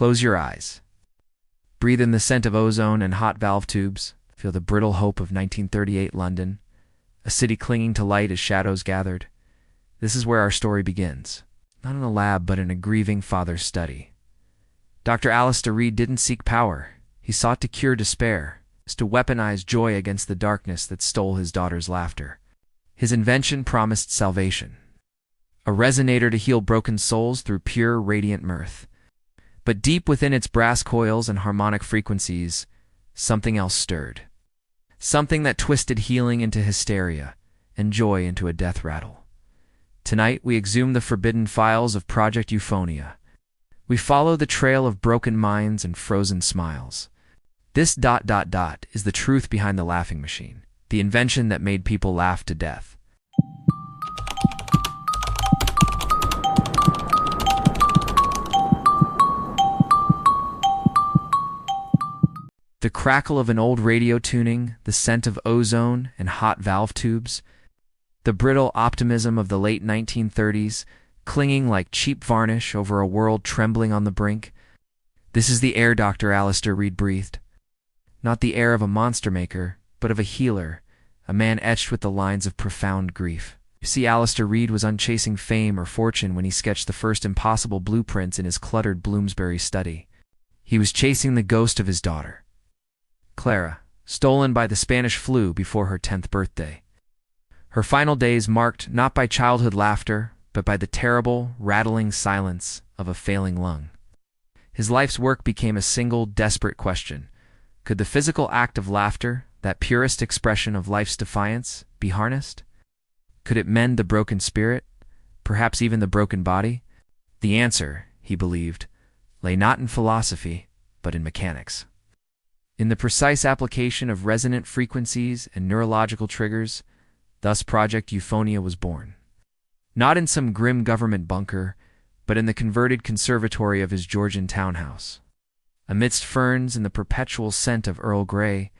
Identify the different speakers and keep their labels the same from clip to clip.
Speaker 1: Close your eyes. Breathe in the scent of ozone and hot valve tubes. Feel the brittle hope of 1938 London, a city clinging to light as shadows gathered. This is where our story begins, not in a lab but in a grieving father's study. Dr. Alistair Reid didn't seek power. He sought to cure despair, to weaponize joy against the darkness that stole his daughter's laughter. His invention promised salvation, a resonator to heal broken souls through pure, radiant mirth. But deep within its brass coils and harmonic frequencies, something else stirred. Something that twisted healing into hysteria and joy into a death rattle. Tonight, we exhume the forbidden files of Project Euphonia. We follow the trail of broken minds and frozen smiles. This ... is the truth behind the laughing machine, the invention that made people laugh to death. The crackle of an old radio tuning, the scent of ozone and hot valve tubes, the brittle optimism of the late 1930s, clinging like cheap varnish over a world trembling on the brink. This is the air Dr. Alistair Reid breathed. Not the air of a monster maker, but of a healer, a man etched with the lines of profound grief. You see, Alistair Reid was unchasing fame or fortune when he sketched the first impossible blueprints in his cluttered Bloomsbury study. He was chasing the ghost of his daughter, Clara, stolen by the Spanish flu before her 10th birthday. Her final days marked not by childhood laughter, but by the terrible, rattling silence of a failing lung. His life's work became a single, desperate question. Could the physical act of laughter, that purest expression of life's defiance, be harnessed? Could it mend the broken spirit, perhaps even the broken body? The answer, he believed, lay not in philosophy, but in mechanics. In the precise application of resonant frequencies and neurological triggers, thus Project Euphonia was born. Not in some grim government bunker, but in the converted conservatory of his Georgian townhouse. Amidst ferns and the perpetual scent of Earl Grey,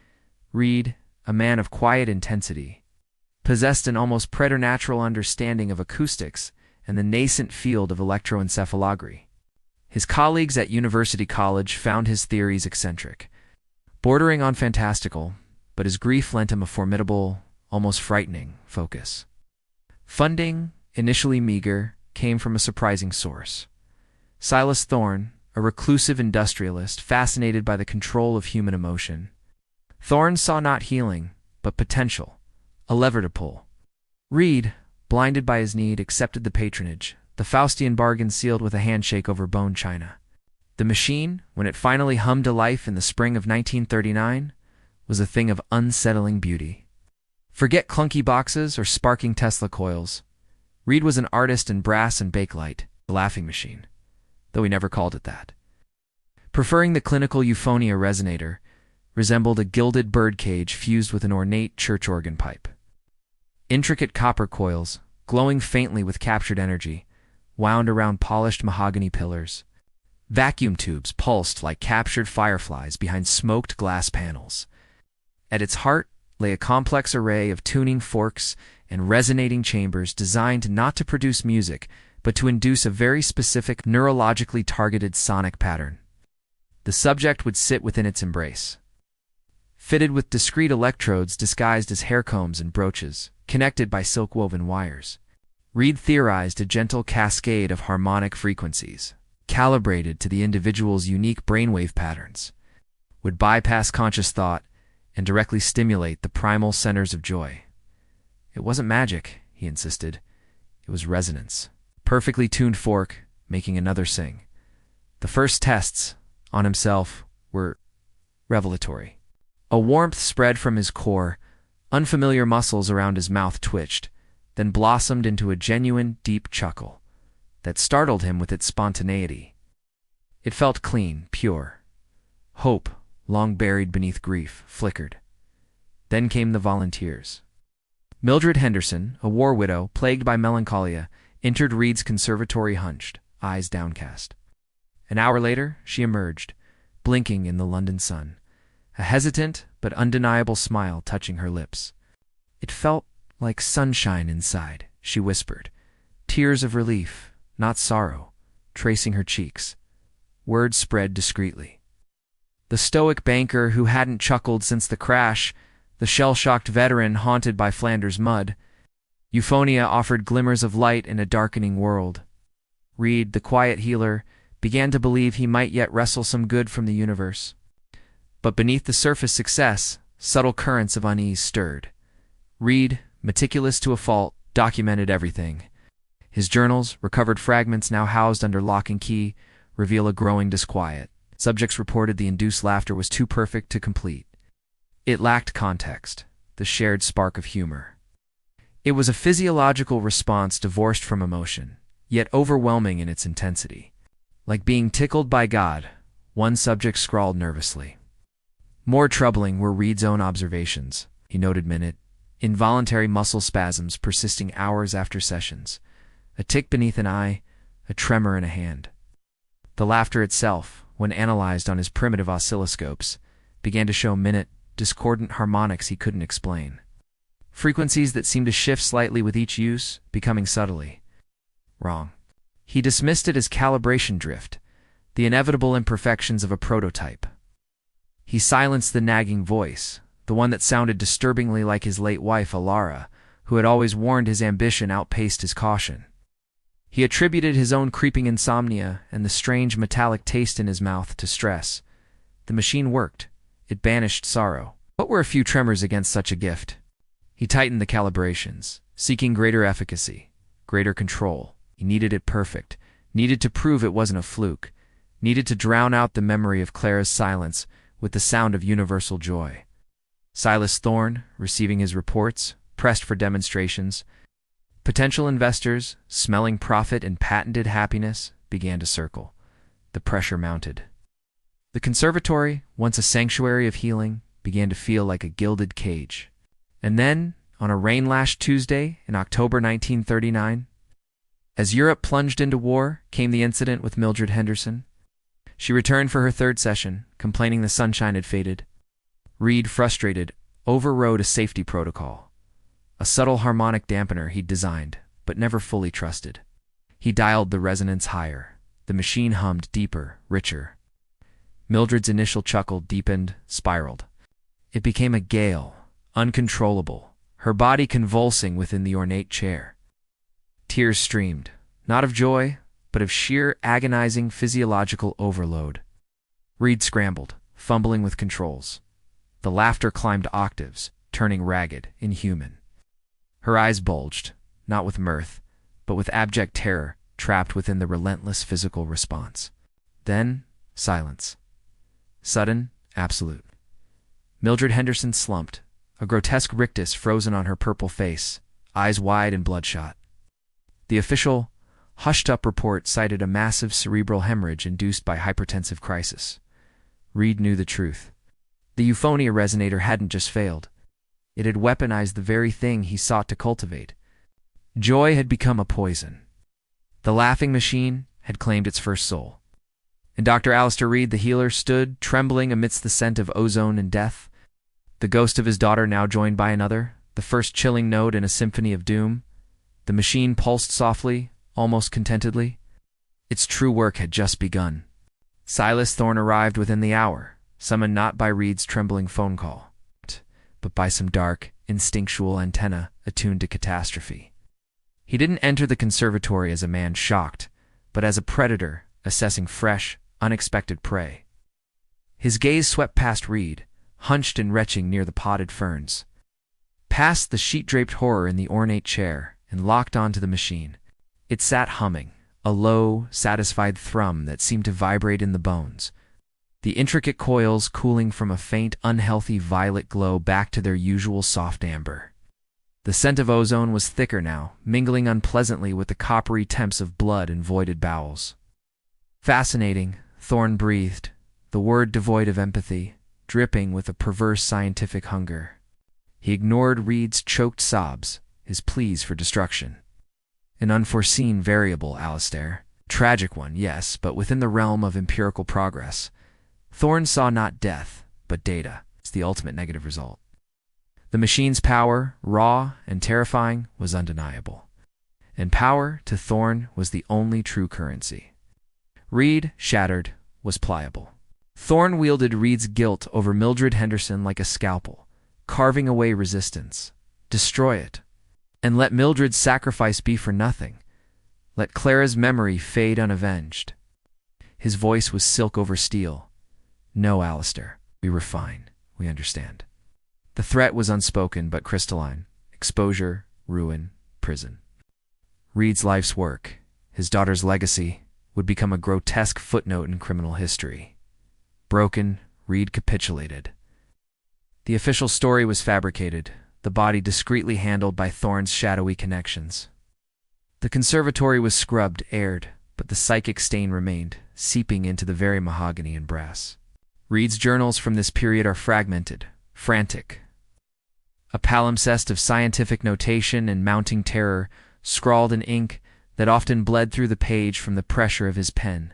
Speaker 1: Reid, a man of quiet intensity, possessed an almost preternatural understanding of acoustics and the nascent field of electroencephalography. His colleagues at University College found his theories eccentric, bordering on fantastical, but his grief lent him a formidable, almost frightening, focus. Funding, initially meager, came from a surprising source. Silas Thorne, a reclusive industrialist fascinated by the control of human emotion. Thorne saw not healing, but potential, a lever to pull. Reid, blinded by his need, accepted the patronage, the Faustian bargain sealed with a handshake over bone china. The machine, when it finally hummed to life in the spring of 1939, was a thing of unsettling beauty. Forget clunky boxes or sparking Tesla coils. Reid was an artist in brass and bakelite, the laughing machine, though he never called it that. Preferring the clinical Euphonia resonator, resembled a gilded birdcage fused with an ornate church organ pipe. Intricate copper coils, glowing faintly with captured energy, wound around polished mahogany pillars. Vacuum tubes pulsed like captured fireflies behind smoked glass panels. At its heart lay a complex array of tuning forks and resonating chambers designed not to produce music, but to induce a very specific, neurologically targeted sonic pattern. The subject would sit within its embrace, fitted with discrete electrodes disguised as hair combs and brooches, connected by silk-woven wires. Reid theorized a gentle cascade of harmonic frequencies, calibrated to the individual's unique brainwave patterns, would bypass conscious thought and directly stimulate the primal centers of joy. It wasn't magic, he insisted. It was resonance. Perfectly tuned fork, making another sing. The first tests, on himself, were revelatory. A warmth spread from his core, unfamiliar muscles around his mouth twitched, then blossomed into a genuine, deep chuckle that startled him with its spontaneity. It felt clean, pure. Hope, long buried beneath grief, flickered. Then came the volunteers. Mildred Henderson, a war widow plagued by melancholia, entered Reid's conservatory hunched, eyes downcast. An hour later, she emerged, blinking in the London sun, a hesitant but undeniable smile touching her lips. It felt like sunshine inside, she whispered, tears of relief, not sorrow, tracing her cheeks. word spread discreetly. The stoic banker who hadn't chuckled since the crash, the shell-shocked veteran haunted by Flanders mud, Euphonia offered glimmers of light in a darkening world. Reed, the quiet healer, began to believe he might yet wrestle some good from the universe. But beneath the surface success, subtle currents of unease stirred. Reed, meticulous to a fault, documented everything. His journals, recovered fragments now housed under lock and key, reveal a growing disquiet. Subjects reported the induced laughter was too perfect to complete. It lacked context, the shared spark of humor. It was a physiological response divorced from emotion, yet overwhelming in its intensity. Like being tickled by God, one subject scrawled nervously. More troubling were Reed's own observations. He noted involuntary muscle spasms persisting hours after sessions, a tic beneath an eye, a tremor in a hand. The laughter itself, when analyzed on his primitive oscilloscopes, began to show discordant harmonics he couldn't explain. Frequencies that seemed to shift slightly with each use, becoming subtly wrong. He dismissed it as calibration drift, the inevitable imperfections of a prototype. He silenced the nagging voice, the one that sounded disturbingly like his late wife, Alara, who had always warned his ambition outpaced his caution. He attributed his own creeping insomnia and the strange metallic taste in his mouth to stress. The machine worked. It banished sorrow. What were a few tremors against such a gift? He tightened the calibrations, seeking greater efficacy, greater control. He needed it perfect, needed to prove it wasn't a fluke, needed to drown out the memory of Clara's silence with the sound of universal joy. Silas Thorne, receiving his reports, pressed for demonstrations. Potential investors, smelling profit and patented happiness, began to circle. The pressure mounted. The conservatory, once a sanctuary of healing, began to feel like a gilded cage. And then, on a rain-lashed Tuesday in October 1939, as Europe plunged into war, came the incident with Mildred Henderson. She returned for her third session, complaining the sunshine had faded. Reed, frustrated, overrode a safety protocol, a subtle harmonic dampener he'd designed, but never fully trusted. He dialed the resonance higher. The machine hummed deeper, richer. Mildred's initial chuckle deepened, spiraled. It became a gale, uncontrollable, her body convulsing within the ornate chair. Tears streamed, not of joy, but of sheer agonizing physiological overload. Reed scrambled, fumbling with controls. The laughter climbed octaves, turning ragged, inhuman. Her eyes bulged, not with mirth, but with abject terror trapped within the relentless physical response. Then, silence. Sudden, absolute. Mildred Henderson slumped, a grotesque rictus frozen on her purple face, eyes wide and bloodshot. The official, hushed-up report cited a massive cerebral hemorrhage induced by hypertensive crisis. Reed knew the truth. The Euphonia resonator hadn't just failed. It had weaponized the very thing he sought to cultivate. Joy had become a poison. The laughing machine had claimed its first soul. And Dr. Alistair Reed, the healer, stood, trembling amidst the scent of ozone and death. The ghost of his daughter now joined by another, the first chilling note in a symphony of doom. The machine pulsed softly, almost contentedly. Its true work had just begun. Silas Thorne arrived within the hour, summoned not by Reed's trembling phone call, but by some dark, instinctual antenna attuned to catastrophe. He didn't enter the conservatory as a man shocked, but as a predator assessing fresh, unexpected prey. His gaze swept past Reed, hunched and retching near the potted ferns, past the sheet-draped horror in the ornate chair, and locked onto the machine. It sat humming, a low, satisfied thrum that seemed to vibrate in the bones, the intricate coils cooling from a faint, unhealthy violet glow back to their usual soft amber. The scent of ozone was thicker now, mingling unpleasantly with the coppery temps of blood and voided bowels. Fascinating, Thorne breathed, the word devoid of empathy, dripping with a perverse scientific hunger. He ignored Reed's choked sobs, his pleas for destruction. An unforeseen variable, Alistair. Tragic one, yes, but within the realm of empirical progress. Thorne saw not death, but data. It's the ultimate negative result. The machine's power, raw and terrifying, was undeniable. And power, to Thorne, was the only true currency. Reed, shattered, was pliable. Thorne wielded Reed's guilt over Mildred Henderson like a scalpel, carving away resistance. Destroy it. And let Mildred's sacrifice be for nothing. Let Clara's memory fade unavenged. His voice was silk over steel. No, Alistair. We refine. We understand. The threat was unspoken but crystalline. Exposure, ruin, prison. Reed's life's work, his daughter's legacy, would become a grotesque footnote in criminal history. Broken, Reed capitulated. The official story was fabricated, the body discreetly handled by Thorne's shadowy connections. The conservatory was scrubbed, aired, but the psychic stain remained, seeping into the very mahogany and brass. Reed's journals from this period are fragmented, frantic. A palimpsest of scientific notation and mounting terror, scrawled in ink that often bled through the page from the pressure of his pen.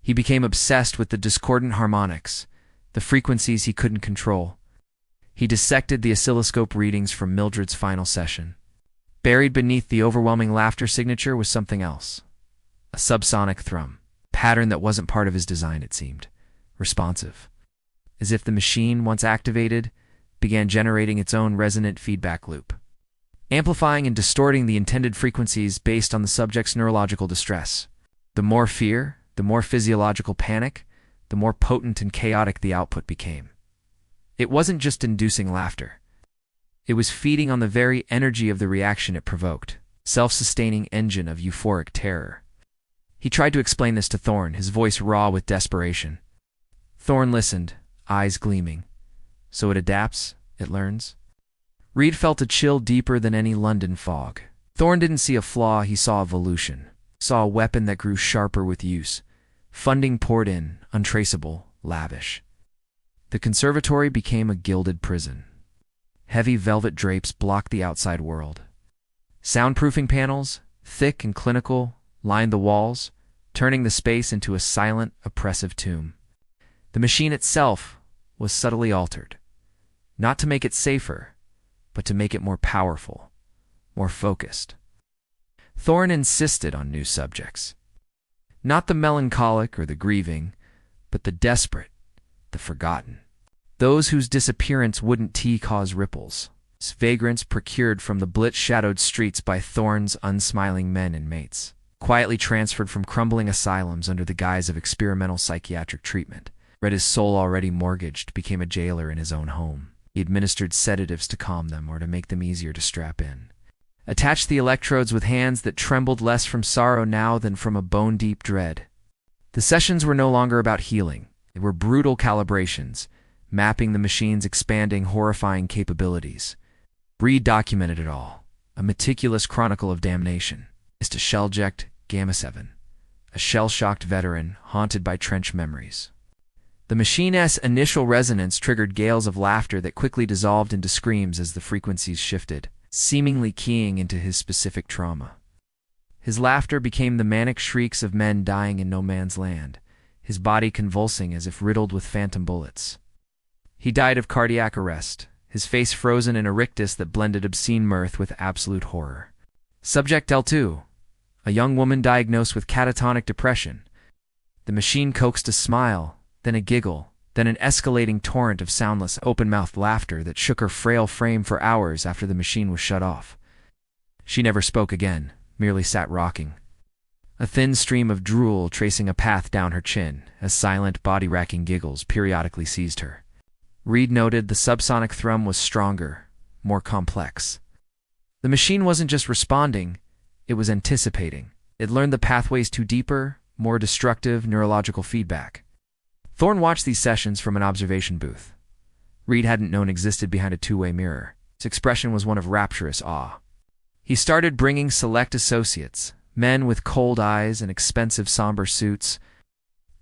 Speaker 1: He became obsessed with the discordant harmonics, the frequencies he couldn't control. He dissected the oscilloscope readings from Mildred's final session. Buried beneath the overwhelming laughter signature was something else. A subsonic thrum, pattern that wasn't part of his design, it seemed. Responsive. As if the machine, once activated, began generating its own resonant feedback loop, amplifying and distorting the intended frequencies based on the subject's neurological distress. The more fear, the more physiological panic, the more potent and chaotic the output became. It wasn't just inducing laughter. It was feeding on the very energy of the reaction it provoked, self-sustaining engine of euphoric terror. He tried to explain this to Thorne, his voice raw with desperation. Thorne listened, eyes gleaming. So it adapts, it learns. Reed felt a chill deeper than any London fog. Thorne didn't see a flaw, he saw evolution. Saw a weapon that grew sharper with use. Funding poured in, untraceable, lavish. The conservatory became a gilded prison. Heavy velvet drapes blocked the outside world. Soundproofing panels, thick and clinical, lined the walls, turning the space into a silent, oppressive tomb. The machine itself was subtly altered, not to make it safer, but to make it more powerful, more focused. Thorne insisted on new subjects. Not the melancholic or the grieving, but the desperate, the forgotten. Those whose disappearance wouldn't cause ripples. Vagrants procured from the blitz-shadowed streets by Thorne's unsmiling men and mates. Quietly transferred from crumbling asylums under the guise of experimental psychiatric treatment. Read his soul already mortgaged, became a jailer in his own home. He administered sedatives to calm them or to make them easier to strap in. Attached the electrodes with hands that trembled less from sorrow now than from a bone-deep dread. The sessions were no longer about healing. They were brutal calibrations, mapping the machine's expanding, horrifying capabilities. Reed documented it all, a meticulous chronicle of damnation. Is to Shelject, Gamma-7, a shell-shocked veteran haunted by trench memories. The machine's initial resonance triggered gales of laughter that quickly dissolved into screams as the frequencies shifted, seemingly keying into his specific trauma. His laughter became the manic shrieks of men dying in no man's land, his body convulsing as if riddled with phantom bullets. He died of cardiac arrest, his face frozen in a rictus that blended obscene mirth with absolute horror. Subject L2, a young woman diagnosed with catatonic depression. The machine coaxed a smile, then a giggle, then an escalating torrent of soundless, open-mouthed laughter that shook her frail frame for hours after the machine was shut off. She never spoke again, merely sat rocking, a thin stream of drool tracing a path down her chin as silent, body-racking giggles periodically seized her. Reed noted the subsonic thrum was stronger, more complex. The machine wasn't just responding, it was anticipating. It learned the pathways to deeper, more destructive neurological feedback. Thorne watched these sessions from an observation booth. Reed hadn't known existed behind a two-way mirror. His expression was one of rapturous awe. He started bringing select associates, men with cold eyes and expensive somber suits.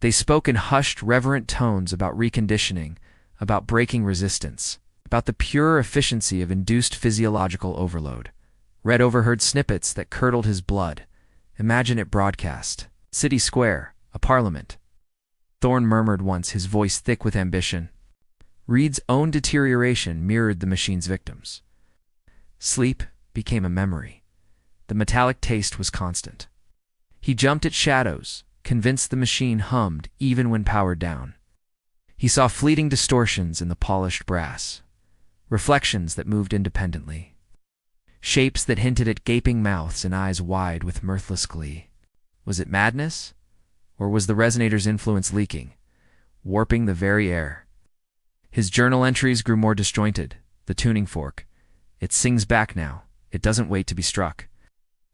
Speaker 1: They spoke in hushed, reverent tones about reconditioning, about breaking resistance, about the pure efficiency of induced physiological overload. Read overheard snippets that curdled his blood. Imagine it broadcast. City Square, a parliament. Thorne murmured once, his voice thick with ambition. Reed's own deterioration mirrored the machine's victims. Sleep became a memory. The metallic taste was constant. He jumped at shadows, convinced the machine hummed even when powered down. He saw fleeting distortions in the polished brass, reflections that moved independently, shapes that hinted at gaping mouths and eyes wide with mirthless glee. Was it madness? Or was the resonator's influence leaking, warping the very air? His journal entries grew more disjointed. The tuning fork. It sings back now. It doesn't wait to be struck.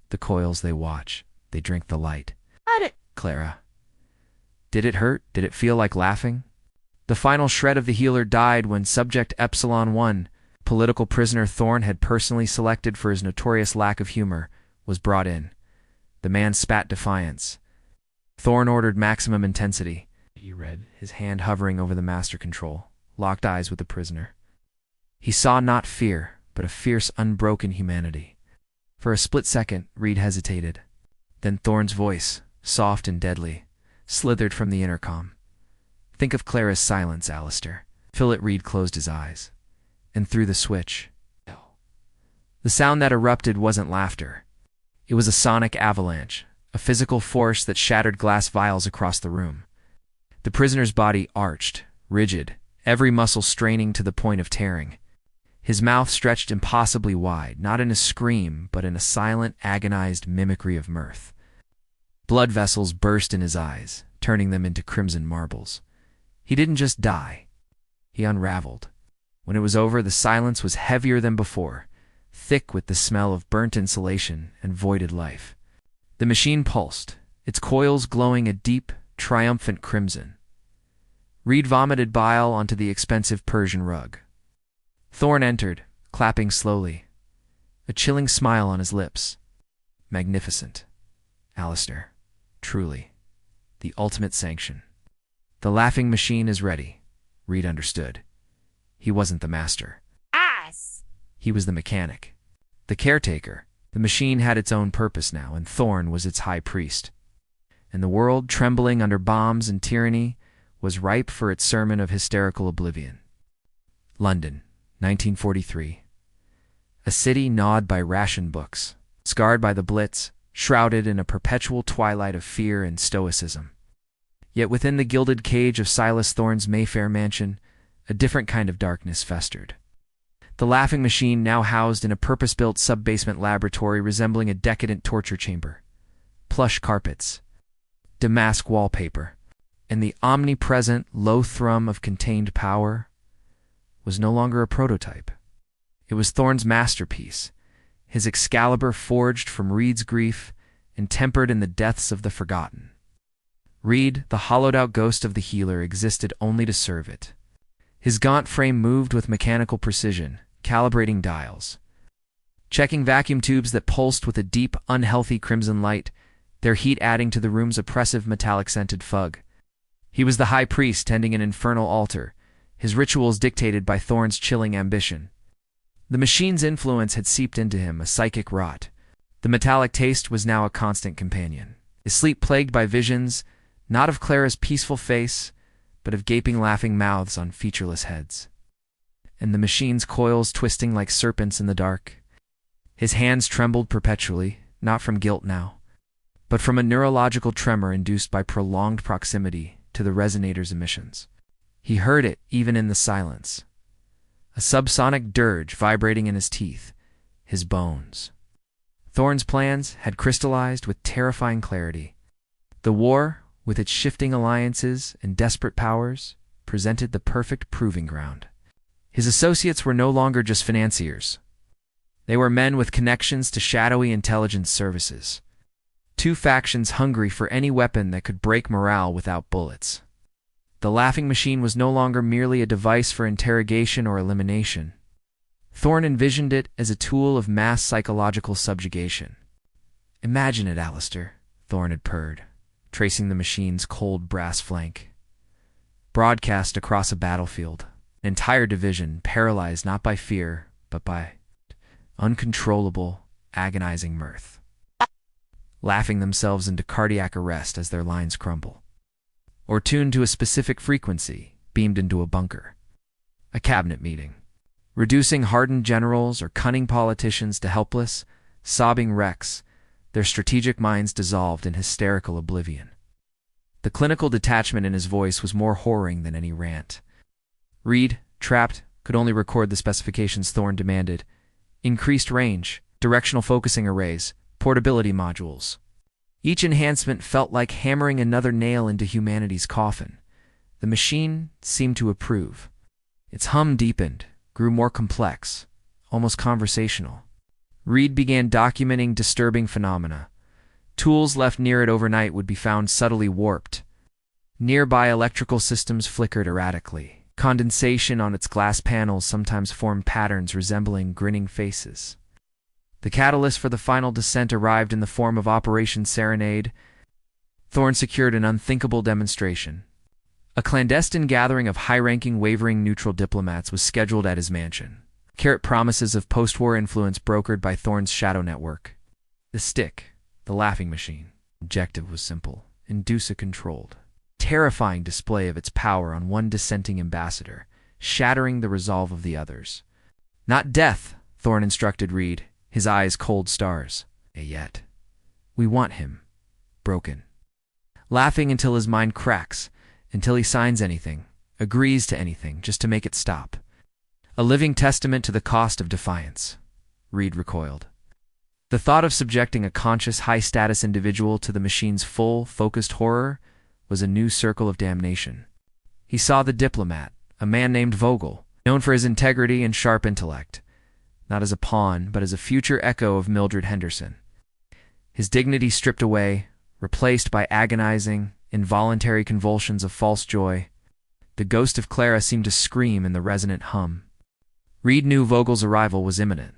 Speaker 1: The coils, they watch. They drink the light. Clara. Did it hurt? Did it feel like laughing? The final shred of the healer died when Subject Epsilon 1, political prisoner Thorne had personally selected for his notorious lack of humor, was brought in. The man spat defiance. Thorne ordered maximum intensity. He read, his hand hovering over the master control, locked eyes with the prisoner. He saw not fear, but a fierce, unbroken humanity. For a split second, Reed hesitated. Then Thorne's voice, soft and deadly, slithered from the intercom. Think of Clara's silence, Alistair. Philip Reed closed his eyes. And threw the switch. The sound that erupted wasn't laughter. It was a sonic avalanche, a physical force that shattered glass vials across the room. The prisoner's body arched, rigid, every muscle straining to the point of tearing. His mouth stretched impossibly wide, not in a scream, but in a silent, agonized mimicry of mirth. Blood vessels burst in his eyes, turning them into crimson marbles. He didn't just die. He unraveled. When it was over, the silence was heavier than before, thick with the smell of burnt insulation and voided life. The machine pulsed, its coils glowing a deep, triumphant crimson. Reed vomited bile onto the expensive Persian rug. Thorne entered, clapping slowly, a chilling smile on his lips. Magnificent. Alistair, truly, the ultimate sanction. The laughing machine is ready. Reed understood. He wasn't the master. He was the mechanic, the caretaker. The machine had its own purpose now, and Thorne was its high priest. And the world, trembling under bombs and tyranny, was ripe for its sermon of hysterical oblivion. London, 1943. A city gnawed by ration books, scarred by the Blitz, shrouded in a perpetual twilight of fear and stoicism. Yet within the gilded cage of Silas Thorne's Mayfair mansion, a different kind of darkness festered. The laughing machine now housed in a purpose-built sub-basement laboratory resembling a decadent torture chamber. Plush carpets, damask wallpaper, and the omnipresent low thrum of contained power was no longer a prototype. It was Thorne's masterpiece, his Excalibur forged from Reed's grief and tempered in the depths of the forgotten. Reed, the hollowed-out ghost of the healer, existed only to serve it. His gaunt frame moved with mechanical precision, calibrating dials, checking vacuum tubes that pulsed with a deep, unhealthy crimson light, their heat adding to the room's oppressive metallic-scented fug. He was the high priest tending an infernal altar, his rituals dictated by Thorne's chilling ambition. The machine's influence had seeped into him, a psychic rot. The metallic taste was now a constant companion, his sleep plagued by visions, not of Clara's peaceful face, but of gaping laughing mouths on featureless heads. And the machine's coils twisting like serpents in the dark. His hands trembled perpetually, not from guilt now, but from a neurological tremor induced by prolonged proximity to the resonator's emissions. He heard it even in the silence, a subsonic dirge vibrating in his teeth, his bones. Thorne's plans had crystallized with terrifying clarity. The war, with its shifting alliances and desperate powers, presented the perfect proving ground. His associates were no longer just financiers. They were men with connections to shadowy intelligence services. Two factions hungry for any weapon that could break morale without bullets. The laughing machine was no longer merely a device for interrogation or elimination. Thorne envisioned it as a tool of mass psychological subjugation. Imagine it, Alistair, Thorne had purred, tracing the machine's cold brass flank. Broadcast across a battlefield, an entire division paralyzed not by fear, but by uncontrollable, agonizing mirth, laughing themselves into cardiac arrest as their lines crumble, or tuned to a specific frequency, beamed into a bunker. A cabinet meeting, reducing hardened generals or cunning politicians to helpless, sobbing wrecks, their strategic minds dissolved in hysterical oblivion. The clinical detachment in his voice was more horroring than any rant. Reed, trapped, could only record the specifications Thorne demanded. Increased range, directional focusing arrays, portability modules. Each enhancement felt like hammering another nail into humanity's coffin. The machine seemed to approve. Its hum deepened, grew more complex, almost conversational. Reed began documenting disturbing phenomena. Tools left near it overnight would be found subtly warped. Nearby electrical systems flickered erratically. Condensation on its glass panels sometimes formed patterns resembling grinning faces. The catalyst for the final descent arrived in the form of Operation Serenade. Thorne secured an unthinkable demonstration. A clandestine gathering of high-ranking wavering neutral diplomats was scheduled at his mansion. Carrot promises of post-war influence brokered by Thorne's shadow network. The stick, the laughing machine. Objective was simple: induce a controlled, terrifying display of its power on one dissenting ambassador, shattering the resolve of the others. Not death, Thorne instructed Reed, his eyes cold stars. Yet, we want him broken. Laughing until his mind cracks, until he signs anything, agrees to anything, just to make it stop. A living testament to the cost of defiance. Reed recoiled. The thought of subjecting a conscious, high-status individual to the machine's full, focused horror was a new circle of damnation. He saw the diplomat, a man named Vogel, known for his integrity and sharp intellect, not as a pawn, but as a future echo of Mildred Henderson. His dignity stripped away, replaced by agonizing, involuntary convulsions of false joy. The ghost of Clara seemed to scream in the resonant hum. Reed knew Vogel's arrival was imminent.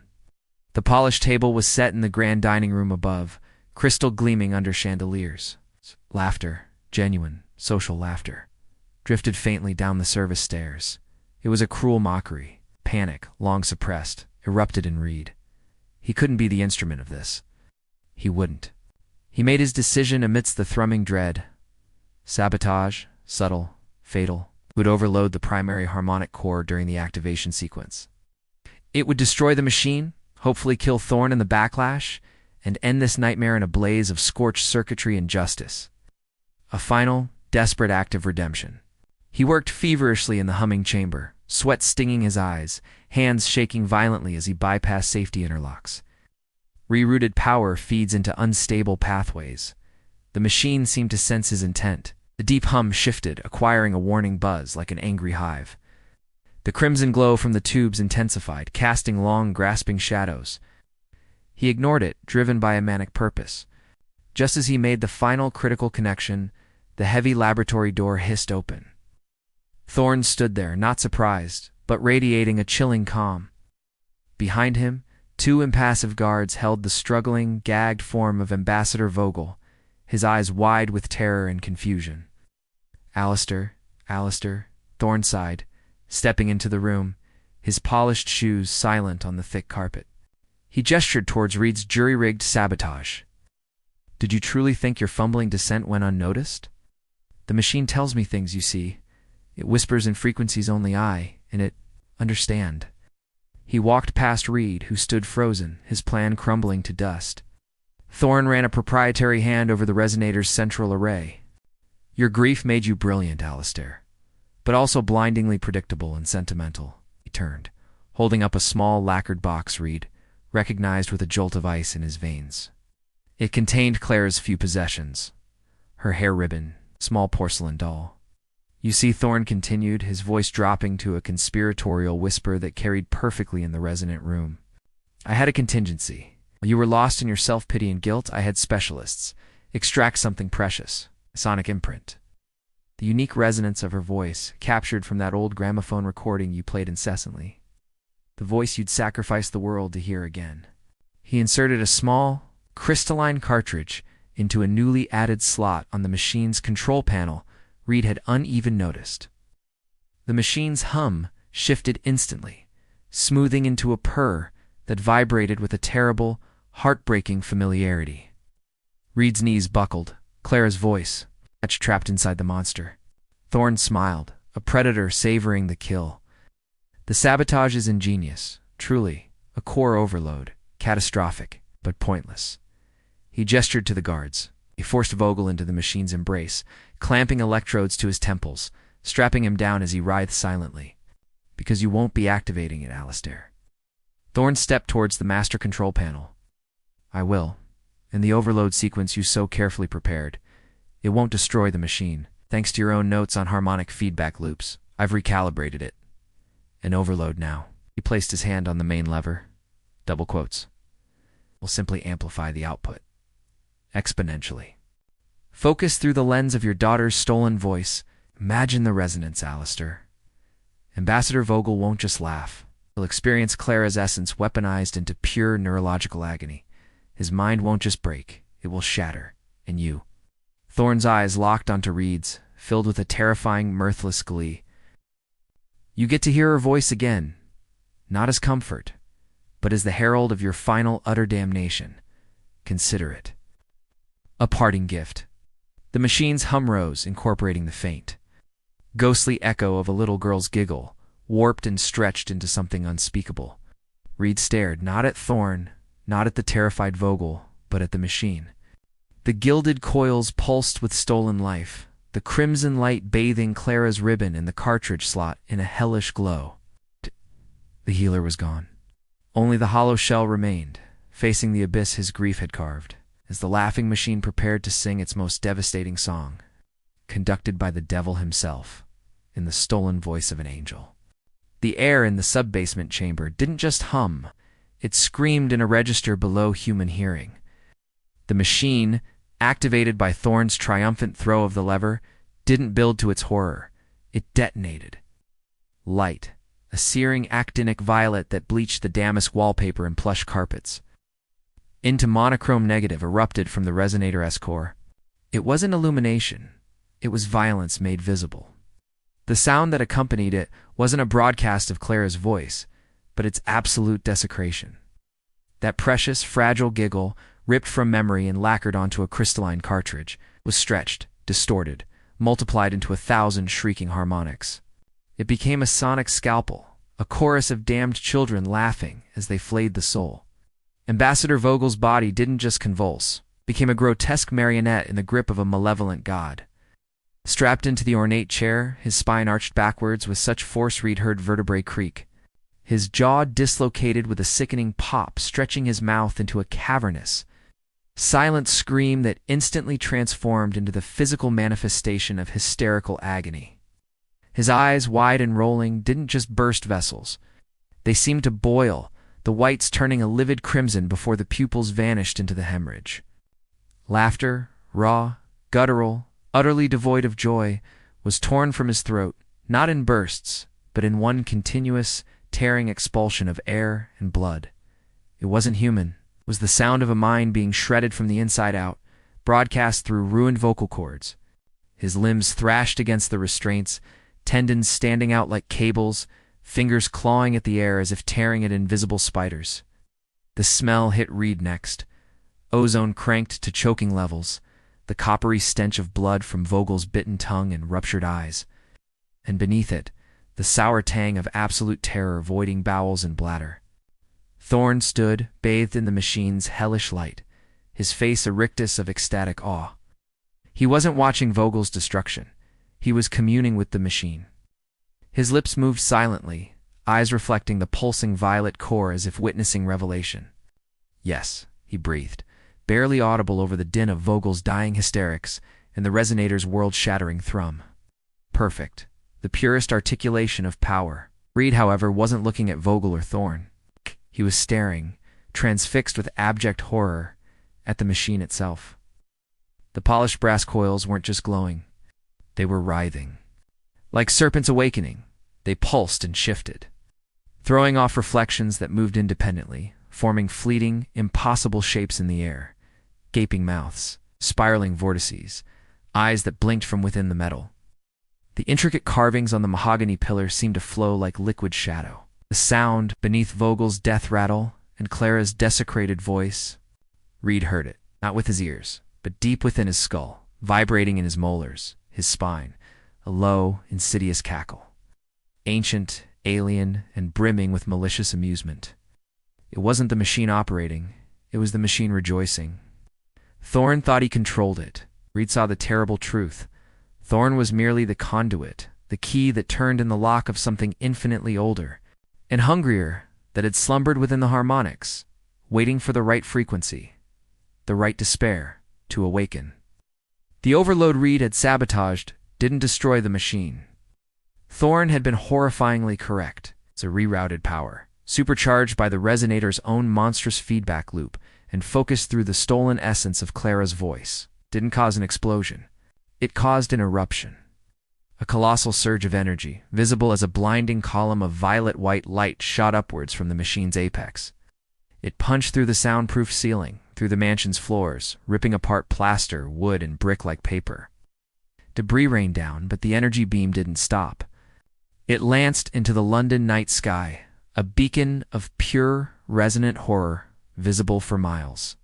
Speaker 1: The polished table was set in the grand dining room above, crystal gleaming under chandeliers. Laughter, genuine, social laughter, drifted faintly down the service stairs. It was a cruel mockery. Panic, long suppressed, erupted in Reed. He couldn't be the instrument of this. He wouldn't. He made his decision amidst the thrumming dread. Sabotage, subtle, fatal, would overload the primary harmonic core during the activation sequence. It would destroy the machine, hopefully kill Thorne in the backlash, and end this nightmare in a blaze of scorched circuitry and justice. A final, desperate act of redemption. He worked feverishly in the humming chamber, sweat stinging his eyes, hands shaking violently as he bypassed safety interlocks. Rerouted power feeds into unstable pathways. The machine seemed to sense his intent. The deep hum shifted, acquiring a warning buzz like an angry hive. The crimson glow from the tubes intensified, casting long, grasping shadows. He ignored it, driven by a manic purpose. Just as he made the final critical connection, the heavy laboratory door hissed open. Thorne stood there, not surprised, but radiating a chilling calm. Behind him, two impassive guards held the struggling, gagged form of Ambassador Vogel, his eyes wide with terror and confusion. Alistair, Thorne sighed, stepping into the room, his polished shoes silent on the thick carpet. He gestured towards Reed's jury-rigged sabotage. Did you truly think your fumbling descent went unnoticed? The machine tells me things, you see. It whispers in frequencies only I, and it, understand. He walked past Reed, who stood frozen, his plan crumbling to dust. Thorne ran a proprietary hand over the resonator's central array. Your grief made you brilliant, Alistair, but also blindingly predictable and sentimental. He turned, holding up a small lacquered box Reed recognized with a jolt of ice in his veins. It contained Clara's few possessions: her hair ribbon, small porcelain doll. You see, Thorne continued, his voice dropping to a conspiratorial whisper that carried perfectly in the resonant room. I had a contingency. While you were lost in your self-pity and guilt, I had specialists. Extract something precious. A sonic imprint. The unique resonance of her voice, captured from that old gramophone recording you played incessantly. The voice you'd sacrifice the world to hear again. He inserted a small, crystalline cartridge into a newly added slot on the machine's control panel Reed had uneven noticed. The machine's hum shifted instantly, smoothing into a purr that vibrated with a terrible, heartbreaking familiarity. Reed's knees buckled, Clara's voice, trapped inside the monster. Thorne smiled, a predator savoring the kill. The sabotage is ingenious, truly, a core overload, catastrophic, but pointless. He gestured to the guards. He forced Vogel into the machine's embrace, clamping electrodes to his temples, strapping him down as he writhed silently. Because you won't be activating it, Alistair. Thorne stepped towards the master control panel. I will. In the overload sequence you so carefully prepared. It won't destroy the machine. Thanks to your own notes on harmonic feedback loops, I've recalibrated it. An overload now. He placed his hand on the main lever. Double quotes. Will simply amplify the output. Exponentially. Focus through the lens of your daughter's stolen voice. Imagine the resonance, Alistair. Ambassador Vogel won't just laugh. He'll experience Clara's essence weaponized into pure neurological agony. His mind won't just break, it will shatter. And you. Thorne's eyes locked onto Reed's, filled with a terrifying, mirthless glee. You get to hear her voice again, not as comfort, but as the herald of your final utter damnation. Consider it. A parting gift. The machine's hum rose, incorporating the faint, ghostly echo of a little girl's giggle, warped and stretched into something unspeakable. Reed stared, not at Thorne, not at the terrified Vogel, but at the machine. The gilded coils pulsed with stolen life, the crimson light bathing Clara's ribbon in the cartridge slot in a hellish glow. The healer was gone. Only the hollow shell remained, facing the abyss his grief had carved, as the laughing machine prepared to sing its most devastating song, conducted by the devil himself, in the stolen voice of an angel. The air in the sub-basement chamber didn't just hum, it screamed in a register below human hearing. The machine, activated by Thorne's triumphant throw of the lever, didn't build to its horror. It detonated. Light, a searing actinic violet that bleached the damask wallpaper and plush carpets. Into monochrome negative erupted from the resonator S-core. It wasn't illumination. It was violence made visible. The sound that accompanied it wasn't a broadcast of Clara's voice, but its absolute desecration. That precious, fragile giggle, ripped from memory and lacquered onto a crystalline cartridge, was stretched, distorted, multiplied into 1,000 shrieking harmonics. It became a sonic scalpel, a chorus of damned children laughing as they flayed the soul. Ambassador Vogel's body didn't just convulse, became a grotesque marionette in the grip of a malevolent god. Strapped into the ornate chair, his spine arched backwards with such force Reed heard vertebrae creak. His jaw dislocated with a sickening pop, stretching his mouth into a cavernous, silent scream that instantly transformed into the physical manifestation of hysterical agony. His eyes, wide and rolling, didn't just burst vessels. They seemed to boil, the whites turning a livid crimson before the pupils vanished into the hemorrhage. Laughter, raw, guttural, utterly devoid of joy, was torn from his throat, not in bursts, but in one continuous, tearing expulsion of air and blood. It wasn't human. It was the sound of a mind being shredded from the inside out, broadcast through ruined vocal cords. His limbs thrashed against the restraints, tendons standing out like cables, fingers clawing at the air as if tearing at invisible spiders. The smell hit Reed next. Ozone cranked to choking levels, the coppery stench of blood from Vogel's bitten tongue and ruptured eyes. And beneath it, the sour tang of absolute terror voiding bowels and bladder. Thorne stood, bathed in the machine's hellish light, his face a rictus of ecstatic awe. He wasn't watching Vogel's destruction. He was communing with the machine. His lips moved silently, eyes reflecting the pulsing violet core as if witnessing revelation. Yes, he breathed, barely audible over the din of Vogel's dying hysterics and the resonator's world-shattering thrum. Perfect. The purest articulation of power. Reed, however, wasn't looking at Vogel or Thorne. He was staring, transfixed with abject horror, at the machine itself. The polished brass coils weren't just glowing. They were writhing. Like serpents awakening, they pulsed and shifted, throwing off reflections that moved independently, forming fleeting, impossible shapes in the air. Gaping mouths, spiraling vortices, eyes that blinked from within the metal. The intricate carvings on the mahogany pillar seemed to flow like liquid shadow. The sound beneath Vogel's death rattle and Clara's desecrated voice. Reed heard it, not with his ears, but deep within his skull, vibrating in his molars, his spine, a low, insidious cackle. Ancient, alien, and brimming with malicious amusement. It wasn't the machine operating, it was the machine rejoicing. Thorne thought he controlled it. Reed saw the terrible truth. Thorn was merely the conduit, the key that turned in the lock of something infinitely older and hungrier that had slumbered within the harmonics, waiting for the right frequency, the right despair, to awaken. The overload Reed had sabotaged didn't destroy the machine. Thorn had been horrifyingly correct. It's a rerouted power, supercharged by the resonator's own monstrous feedback loop and focused through the stolen essence of Clara's voice. Didn't cause an explosion. It caused an eruption. A colossal surge of energy, visible as a blinding column of violet-white light, shot upwards from the machine's apex. It punched through the soundproof ceiling, through the mansion's floors, ripping apart plaster, wood, and brick like paper. Debris rained down, but the energy beam didn't stop. It lanced into the London night sky, a beacon of pure, resonant horror, visible for miles.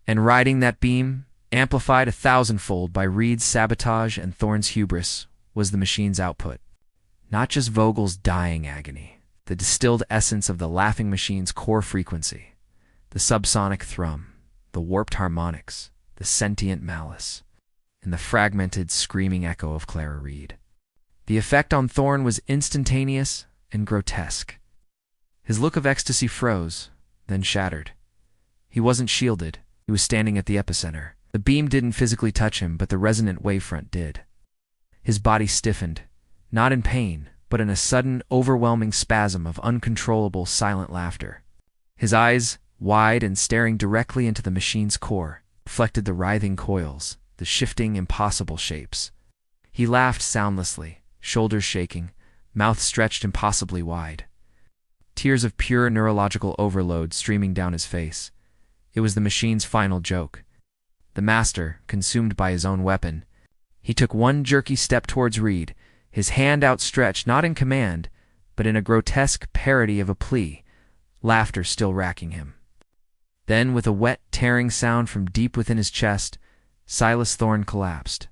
Speaker 1: And riding that beam, amplified 1,000-fold by Reed's sabotage and Thorn's hubris, was the machine's output. Not just Vogel's dying agony, the distilled essence of the laughing machine's core frequency, the subsonic thrum, the warped harmonics, the sentient malice, and the fragmented, screaming echo of Clara Reed. The effect on Thorn was instantaneous and grotesque. His look of ecstasy froze, then shattered. He wasn't shielded. He was standing at the epicenter. The beam didn't physically touch him, but the resonant wavefront did. His body stiffened, not in pain, but in a sudden, overwhelming spasm of uncontrollable, silent laughter. His eyes, wide and staring directly into the machine's core, reflected the writhing coils, the shifting, impossible shapes. He laughed soundlessly, shoulders shaking, mouth stretched impossibly wide. Tears of pure neurological overload streaming down his face. It was the machine's final joke. The master, consumed by his own weapon, he took one jerky step towards Reed, his hand outstretched not in command, but in a grotesque parody of a plea, laughter still racking him. Then, with a wet, tearing sound from deep within his chest, Silas Thorn collapsed.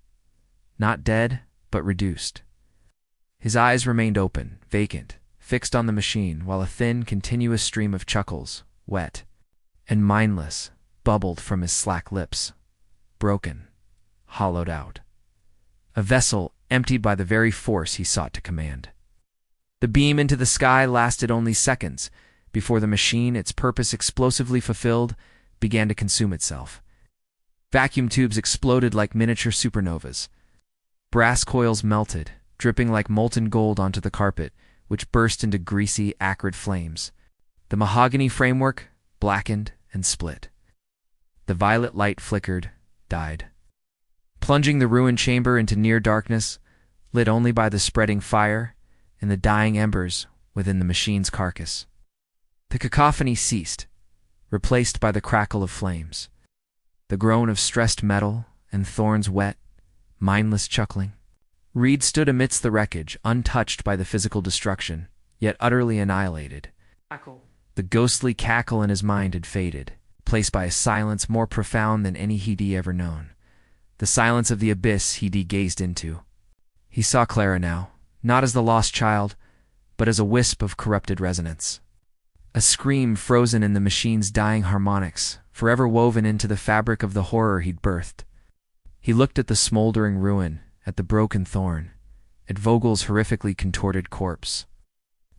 Speaker 1: Not dead, but reduced. His eyes remained open, vacant, fixed on the machine, while a thin, continuous stream of chuckles, wet and mindless, bubbled from his slack lips, broken, hollowed out. A vessel emptied by the very force he sought to command. The beam into the sky lasted only seconds before the machine, its purpose explosively fulfilled, began to consume itself. Vacuum tubes exploded like miniature supernovas. Brass coils melted, dripping like molten gold onto the carpet, which burst into greasy, acrid flames. The mahogany framework blackened and split. The violet light flickered, died, plunging the ruined chamber into near darkness, lit only by the spreading fire and the dying embers within the machine's carcass. The cacophony ceased, replaced by the crackle of flames, the groan of stressed metal and Thorn's wet, mindless chuckling. Reed stood amidst the wreckage, untouched by the physical destruction, yet utterly annihilated. The ghostly cackle in his mind had faded, replaced by a silence more profound than any he'd ever known. The silence of the abyss he'd gazed into. He saw Clara now, not as the lost child, but as a wisp of corrupted resonance. A scream frozen in the machine's dying harmonics, forever woven into the fabric of the horror he'd birthed. He looked at the smoldering ruin, at the broken Thorn, at Vogel's horrifically contorted corpse.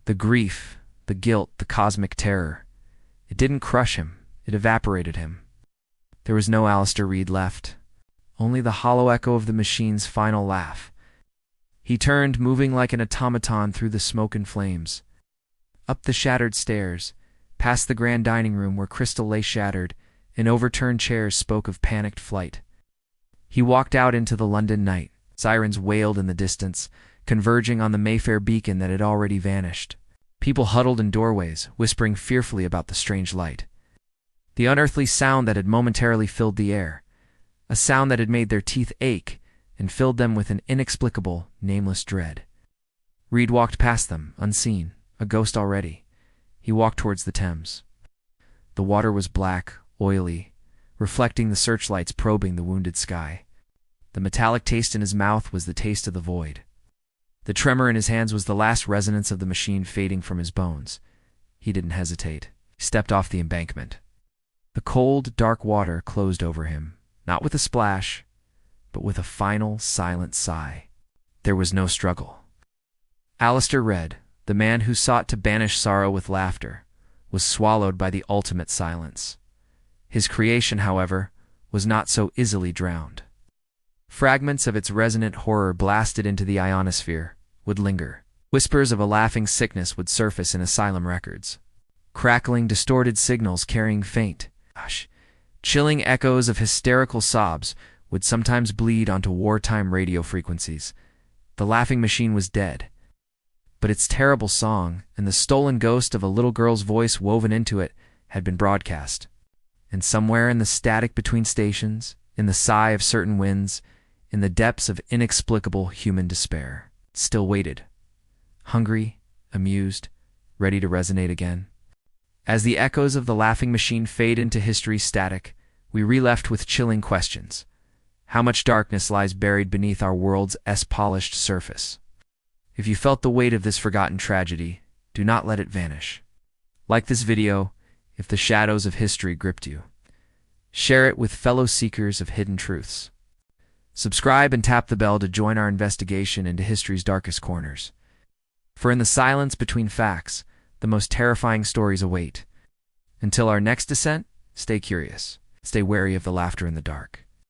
Speaker 1: The grief, the guilt, the cosmic terror. It didn't crush him, it evaporated him. There was no Alistair Reed left, only the hollow echo of the machine's final laugh. He turned, moving like an automaton through the smoke and flames. Up the shattered stairs, past the grand dining room where crystal lay shattered, and overturned chairs spoke of panicked flight. He walked out into the London night. Sirens wailed in the distance, converging on the Mayfair beacon that had already vanished. People huddled in doorways, whispering fearfully about the strange light. The unearthly sound that had momentarily filled the air, a sound that had made their teeth ache and filled them with an inexplicable, nameless dread. Reed walked past them, unseen, a ghost already. He walked towards the Thames. The water was black, oily, reflecting the searchlights probing the wounded sky. The metallic taste in his mouth was the taste of the void. The tremor in his hands was the last resonance of the machine fading from his bones. He didn't hesitate. He stepped off the embankment. The cold, dark water closed over him, not with a splash, but with a final, silent sigh. there was no struggle. Alistair read, "The man who sought to banish sorrow with laughter was swallowed by the ultimate silence." His creation, however, was not so easily drowned. Fragments of its resonant horror blasted into the ionosphere would linger. Whispers of a laughing sickness would surface in asylum records. Crackling, distorted signals carrying faint, chilling echoes of hysterical sobs would sometimes bleed onto wartime radio frequencies. The laughing machine was dead, but its terrible song and the stolen ghost of a little girl's voice woven into it had been broadcast. And somewhere in the static between stations, in the sigh of certain winds, in the depths of inexplicable human despair, still waited, hungry, amused, ready to resonate again. As the echoes of the laughing machine fade into history's static, we re-left with chilling questions. How much darkness lies buried beneath our world's polished surface? If you felt the weight of this forgotten tragedy, do not let it vanish. Like this video if the shadows of history gripped you. Share it with fellow seekers of hidden truths. Subscribe and tap the bell to join our investigation into history's darkest corners. For in the silence between facts, the most terrifying stories await. Until our next descent, stay curious, stay wary of the laughter in the dark.